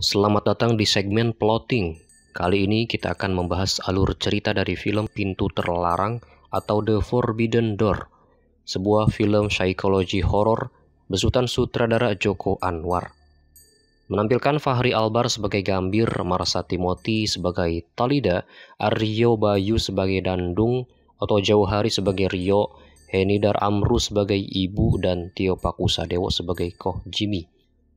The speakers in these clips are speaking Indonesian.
Selamat datang di segmen plotting. Kali ini kita akan membahas alur cerita dari film Pintu Terlarang atau The Forbidden Door, sebuah film psikologi horor besutan sutradara Joko Anwar. Menampilkan Fachri Albar sebagai Gambir, Marsha Timothy sebagai Talida, Aryo Bayu sebagai Dandung, Oto Jauhari sebagai Rio, Henidar Amru sebagai Ibu, dan Tio Pakusadewo sebagai Koh Jimmy.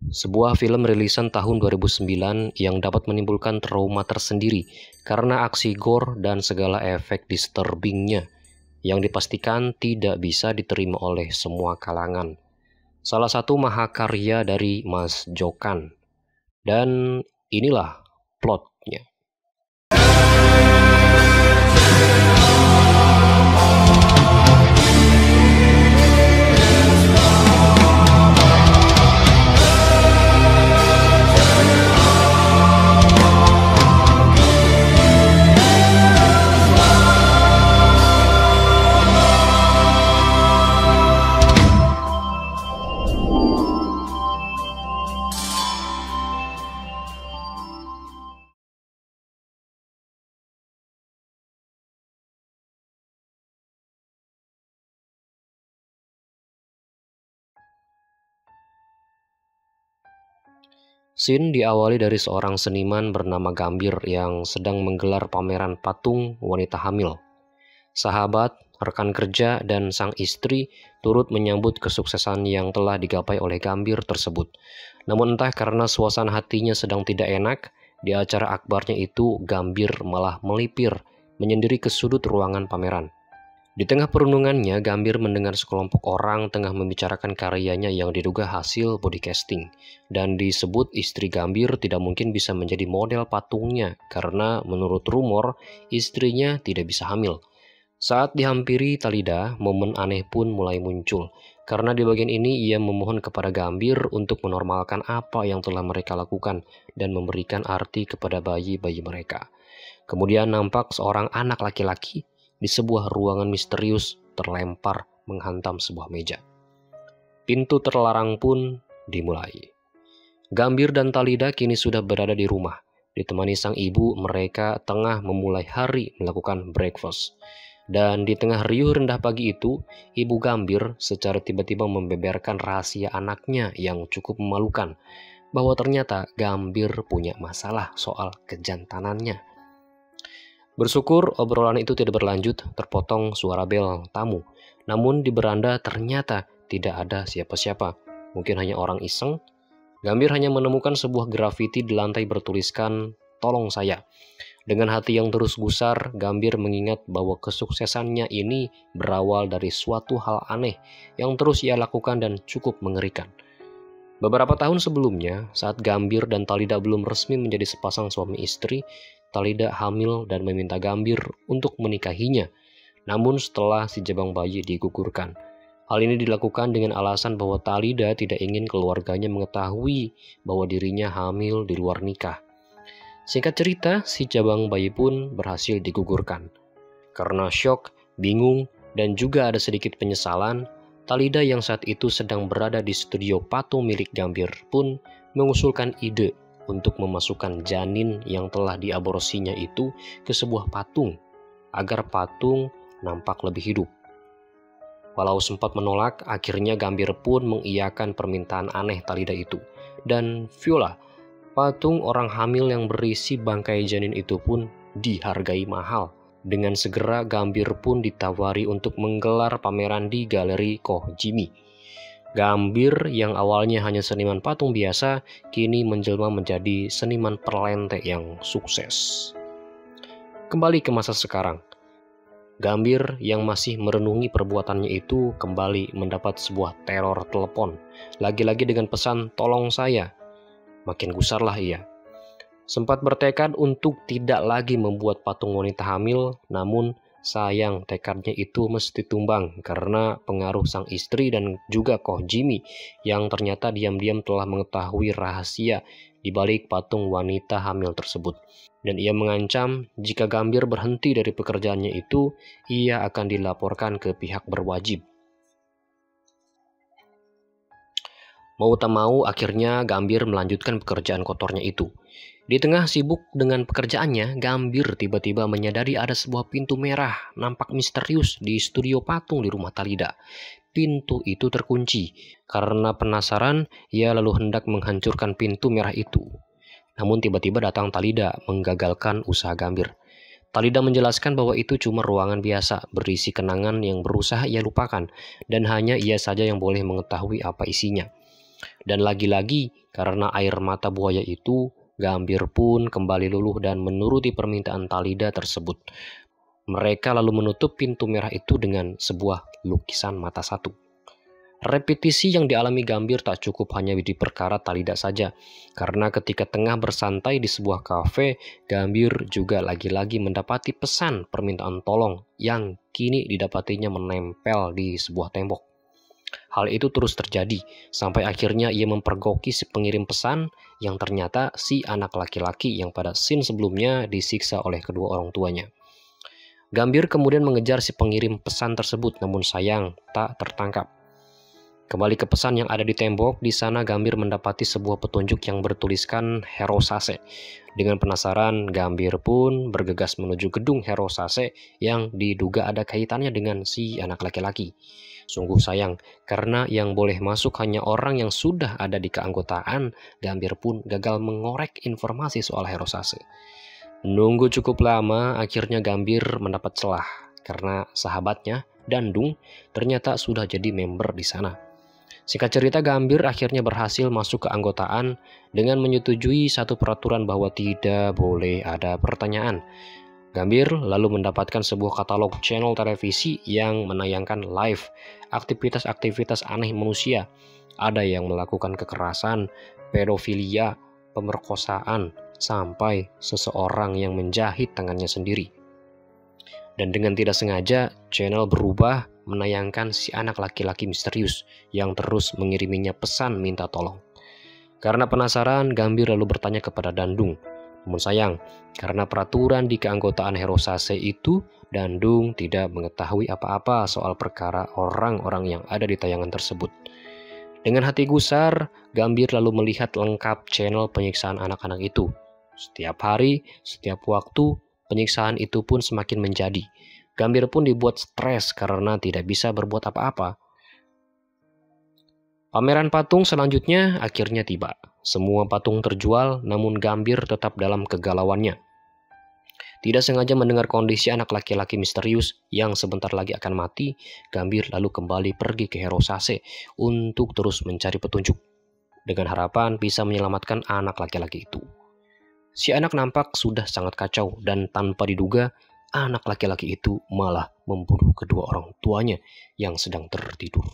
Sebuah film rilisan tahun 2009 yang dapat menimbulkan trauma tersendiri karena aksi gore dan segala efek disturbingnya yang dipastikan tidak bisa diterima oleh semua kalangan. Salah satu mahakarya dari Mas Jokan. Dan inilah plotnya. Scene diawali dari seorang seniman bernama Gambir yang sedang menggelar pameran patung wanita hamil. Sahabat, rekan kerja, dan sang istri turut menyambut kesuksesan yang telah digapai oleh Gambir tersebut. Namun entah karena suasana hatinya sedang tidak enak, di acara akbarnya itu Gambir malah melipir, menyendiri ke sudut ruangan pameran. Di tengah perundungannya, Gambir mendengar sekelompok orang tengah membicarakan karyanya yang diduga hasil body casting. Dan disebut istri Gambir tidak mungkin bisa menjadi model patungnya karena menurut rumor istrinya tidak bisa hamil. Saat dihampiri Talida, momen aneh pun mulai muncul. Karena di bagian ini ia memohon kepada Gambir untuk menormalkan apa yang telah mereka lakukan dan memberikan arti kepada bayi-bayi mereka. Kemudian nampak seorang anak laki-laki di sebuah ruangan misterius terlempar menghantam sebuah meja. Pintu terlarang pun dimulai. Gambir dan Talida kini sudah berada di rumah. Ditemani sang ibu, mereka tengah memulai hari melakukan breakfast. Dan di tengah riuh rendah pagi itu, ibu Gambir secara tiba-tiba membeberkan rahasia anaknya yang cukup memalukan, bahwa ternyata Gambir punya masalah soal kejantanannya. Bersyukur obrolan itu tidak berlanjut, terpotong suara bel tamu. Namun di beranda ternyata tidak ada siapa-siapa. Mungkin hanya orang iseng. Gambir hanya menemukan sebuah grafiti di lantai bertuliskan, "Tolong saya." Dengan hati yang terus gusar, Gambir mengingat bahwa kesuksesannya ini berawal dari suatu hal aneh yang terus ia lakukan dan cukup mengerikan. Beberapa tahun sebelumnya, saat Gambir dan Talida belum resmi menjadi sepasang suami istri, Talida hamil dan meminta Gambir untuk menikahinya. Namun setelah si jabang bayi digugurkan. Hal ini dilakukan dengan alasan bahwa Talida tidak ingin keluarganya mengetahui bahwa dirinya hamil di luar nikah. Singkat cerita, si jabang bayi pun berhasil digugurkan. Karena syok, bingung, dan juga ada sedikit penyesalan, Talida yang saat itu sedang berada di studio patung milik Gambir pun mengusulkan ide untuk memasukkan janin yang telah diaborsinya itu ke sebuah patung, agar patung nampak lebih hidup. Walau sempat menolak, akhirnya Gambir pun mengiyakan permintaan aneh Talida itu. Dan Viola, patung orang hamil yang berisi bangkai janin itu pun dihargai mahal. Dengan segera Gambir pun ditawari untuk menggelar pameran di galeri Koh Jimmy. Gambir yang awalnya hanya seniman patung biasa, kini menjelma menjadi seniman perlente yang sukses. Kembali ke masa sekarang. Gambir yang masih merenungi perbuatannya itu kembali mendapat sebuah teror telepon. Lagi-lagi dengan pesan, "Tolong saya." Makin gusarlah ia. Sempat bertekad untuk tidak lagi membuat patung wanita hamil, namun sayang tekadnya itu mesti tumbang karena pengaruh sang istri dan juga Koh Jimmy yang ternyata diam-diam telah mengetahui rahasia di balik patung wanita hamil tersebut. Dan ia mengancam jika Gambir berhenti dari pekerjaannya itu, ia akan dilaporkan ke pihak berwajib. Mau tak mau, akhirnya Gambir melanjutkan pekerjaan kotornya itu. Di tengah sibuk dengan pekerjaannya, Gambir tiba-tiba menyadari ada sebuah pintu merah nampak misterius di studio patung di rumah Talida. Pintu itu terkunci. Karena penasaran, ia lalu hendak menghancurkan pintu merah itu. Namun tiba-tiba datang Talida menggagalkan usaha Gambir. Talida menjelaskan bahwa itu cuma ruangan biasa berisi kenangan yang berusaha ia lupakan, dan hanya ia saja yang boleh mengetahui apa isinya. Dan lagi-lagi, karena air mata buaya itu, Gambir pun kembali luluh dan menuruti permintaan Talida tersebut. Mereka lalu menutup pintu merah itu dengan sebuah lukisan mata satu. Repetisi yang dialami Gambir tak cukup hanya di perkara Talida saja, karena ketika tengah bersantai di sebuah kafe, Gambir juga lagi-lagi mendapati pesan permintaan tolong yang kini didapatinya menempel di sebuah tembok. Hal itu terus terjadi, sampai akhirnya ia mempergoki si pengirim pesan yang ternyata si anak laki-laki yang pada scene sebelumnya disiksa oleh kedua orang tuanya. Gambir kemudian mengejar si pengirim pesan tersebut, namun sayang tak tertangkap. Kembali ke pesan yang ada di tembok, di sana Gambir mendapati sebuah petunjuk yang bertuliskan Herosase. Dengan penasaran, Gambir pun bergegas menuju gedung Herosase yang diduga ada kaitannya dengan si anak laki-laki. Sungguh sayang, karena yang boleh masuk hanya orang yang sudah ada di keanggotaan, Gambir pun gagal mengorek informasi soal Herosase. Menunggu cukup lama, akhirnya Gambir mendapat celah, karena sahabatnya, Dandung, ternyata sudah jadi member di sana. Singkat cerita, Gambir akhirnya berhasil masuk ke anggotaan dengan menyetujui satu peraturan bahwa tidak boleh ada pertanyaan. Gambir lalu mendapatkan sebuah katalog channel televisi yang menayangkan live aktivitas-aktivitas aneh manusia. Ada yang melakukan kekerasan, pedofilia, pemerkosaan, sampai seseorang yang menjahit tangannya sendiri. Dan dengan tidak sengaja, channel berubah menayangkan si anak laki-laki misterius yang terus mengiriminya pesan minta tolong. Karena penasaran, Gambir lalu bertanya kepada Dandung. Namun sayang, karena peraturan di keanggotaan Herosase itu, Dandung tidak mengetahui apa-apa soal perkara orang-orang yang ada di tayangan tersebut. Dengan hati gusar, Gambir lalu melihat lengkap channel penyiksaan anak-anak itu. Setiap hari, setiap waktu, penyiksaan itu pun semakin menjadi. Gambir pun dibuat stres karena tidak bisa berbuat apa-apa. Pameran patung selanjutnya akhirnya tiba. Semua patung terjual, namun Gambir tetap dalam kegalauannya. Tidak sengaja mendengar kondisi anak laki-laki misterius yang sebentar lagi akan mati, Gambir lalu kembali pergi ke Herosase untuk terus mencari petunjuk, dengan harapan bisa menyelamatkan anak laki-laki itu. Si anak nampak sudah sangat kacau dan tanpa diduga, anak laki-laki itu malah membunuh kedua orang tuanya yang sedang tertidur.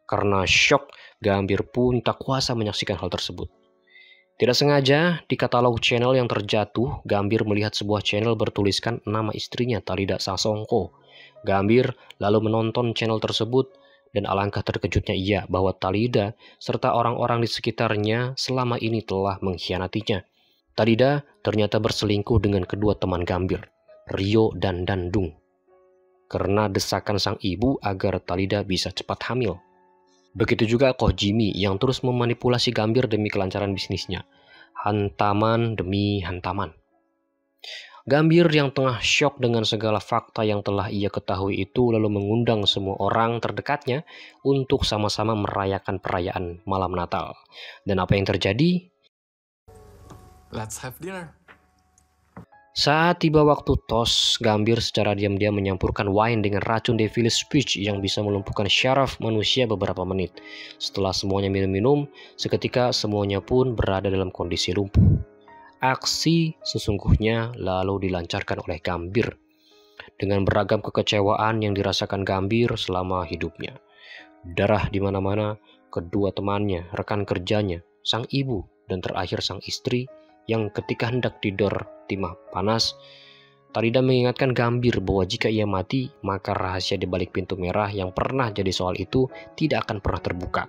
Karena syok, Gambir pun tak kuasa menyaksikan hal tersebut. Tidak sengaja, di katalog channel yang terjatuh, Gambir melihat sebuah channel bertuliskan nama istrinya, Talida Sasongko. Gambir lalu menonton channel tersebut, dan alangkah terkejutnya ia bahwa Talida serta orang-orang di sekitarnya selama ini telah mengkhianatinya. Talida ternyata berselingkuh dengan kedua teman Gambir, Rio dan Dandung, karena desakan sang ibu agar Talida bisa cepat hamil. Begitu juga Koh Jimmy yang terus memanipulasi Gambir demi kelancaran bisnisnya. Hantaman demi hantaman. Gambir yang tengah syok dengan segala fakta yang telah ia ketahui itu lalu mengundang semua orang terdekatnya untuk sama-sama merayakan perayaan malam Natal. Dan apa yang terjadi? Let's have dinner. Saat tiba waktu tos, Gambir secara diam-diam menyampurkan wine dengan racun Devil's Speech yang bisa melumpuhkan syaraf manusia beberapa menit. Setelah semuanya minum-minum, seketika semuanya pun berada dalam kondisi lumpuh. Aksi sesungguhnya lalu dilancarkan oleh Gambir dengan beragam kekecewaan yang dirasakan Gambir selama hidupnya. Darah di mana-mana, kedua temannya, rekan kerjanya, sang ibu, dan terakhir sang istri yang ketika hendak tidur timah panas, Talida mengingatkan Gambir bahwa jika ia mati, maka rahasia di balik pintu merah yang pernah jadi soal itu tidak akan pernah terbuka.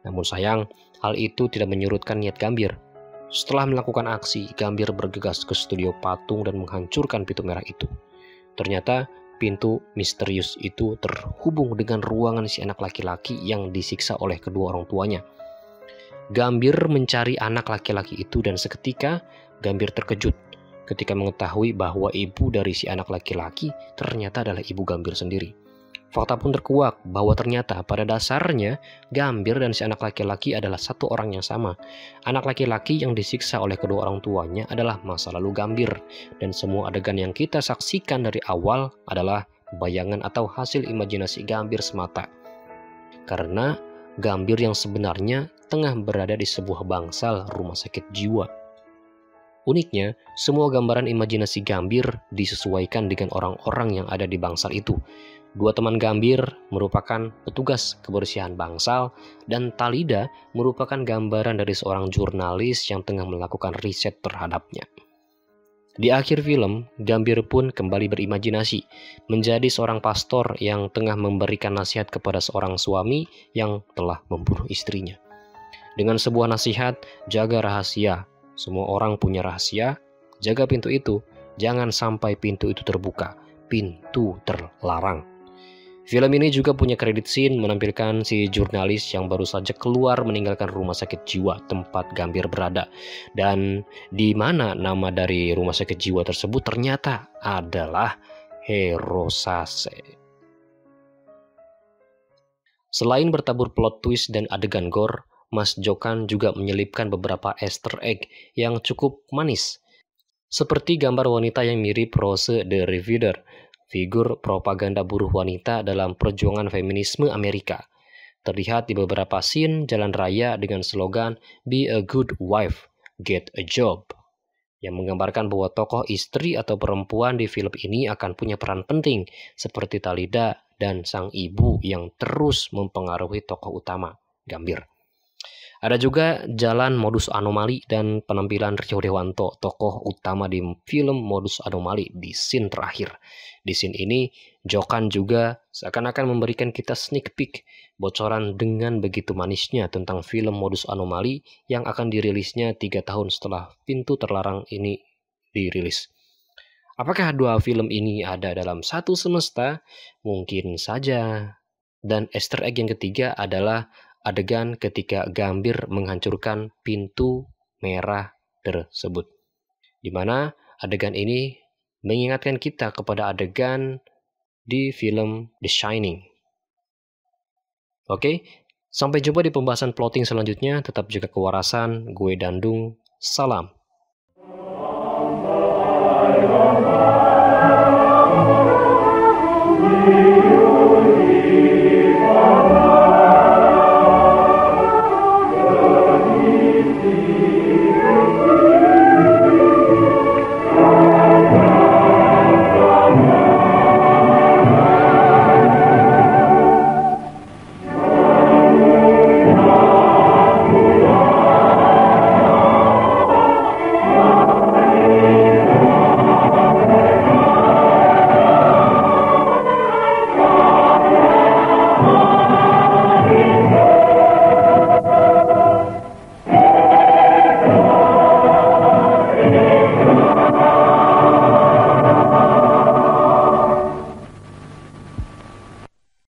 Namun sayang, hal itu tidak menyurutkan niat Gambir. Setelah melakukan aksi, Gambir bergegas ke studio patung dan menghancurkan pintu merah itu. Ternyata pintu misterius itu terhubung dengan ruangan si anak laki-laki yang disiksa oleh kedua orang tuanya. Gambir mencari anak laki-laki itu dan seketika Gambir terkejut ketika mengetahui bahwa ibu dari si anak laki-laki ternyata adalah ibu Gambir sendiri. Fakta pun terkuak bahwa ternyata pada dasarnya Gambir dan si anak laki-laki adalah satu orang yang sama. Anak laki-laki yang disiksa oleh kedua orang tuanya adalah masa lalu Gambir, dan semua adegan yang kita saksikan dari awal adalah bayangan atau hasil imajinasi Gambir semata. Karena Gambir yang sebenarnya tengah berada di sebuah bangsal rumah sakit jiwa. Uniknya, semua gambaran imajinasi Gambir disesuaikan dengan orang-orang yang ada di bangsal itu. Dua teman Gambir merupakan petugas kebersihan bangsal, dan Talida merupakan gambaran dari seorang jurnalis yang tengah melakukan riset terhadapnya. Di akhir film, Gambir pun kembali berimajinasi menjadi seorang pastor yang tengah memberikan nasihat kepada seorang suami yang telah membunuh istrinya. Dengan sebuah nasihat, jaga rahasia. Semua orang punya rahasia, jaga pintu itu. Jangan sampai pintu itu terbuka, pintu terlarang. Film ini juga punya kredit scene menampilkan si jurnalis yang baru saja keluar meninggalkan rumah sakit jiwa tempat Gambir berada. Dan di mana nama dari rumah sakit jiwa tersebut ternyata adalah Hirosase. Selain bertabur plot twist dan adegan gore, Mas Jokan juga menyelipkan beberapa Easter egg yang cukup manis. Seperti gambar wanita yang mirip Rose the Riveter, figur propaganda buruh wanita dalam perjuangan feminisme Amerika. Terlihat di beberapa scene jalan raya dengan slogan "Be a good wife, get a job", yang menggambarkan bahwa tokoh istri atau perempuan di film ini akan punya peran penting seperti Talida dan sang ibu yang terus mempengaruhi tokoh utama, Gambir. Ada juga jalan Modus Anomali dan penampilan Rio Dewanto, tokoh utama di film Modus Anomali di scene terakhir. Di scene ini, Jokan juga seakan-akan memberikan kita sneak peek, bocoran dengan begitu manisnya tentang film Modus Anomali yang akan dirilisnya 3 tahun setelah Pintu Terlarang ini dirilis. Apakah dua film ini ada dalam satu semesta? Mungkin saja. Dan Easter egg yang ketiga adalah adegan ketika Gambir menghancurkan pintu merah tersebut, di mana adegan ini mengingatkan kita kepada adegan di film The Shining. Oke, sampai jumpa di pembahasan plotting selanjutnya. Tetap jaga kewarasan. Gue Dandung, salam.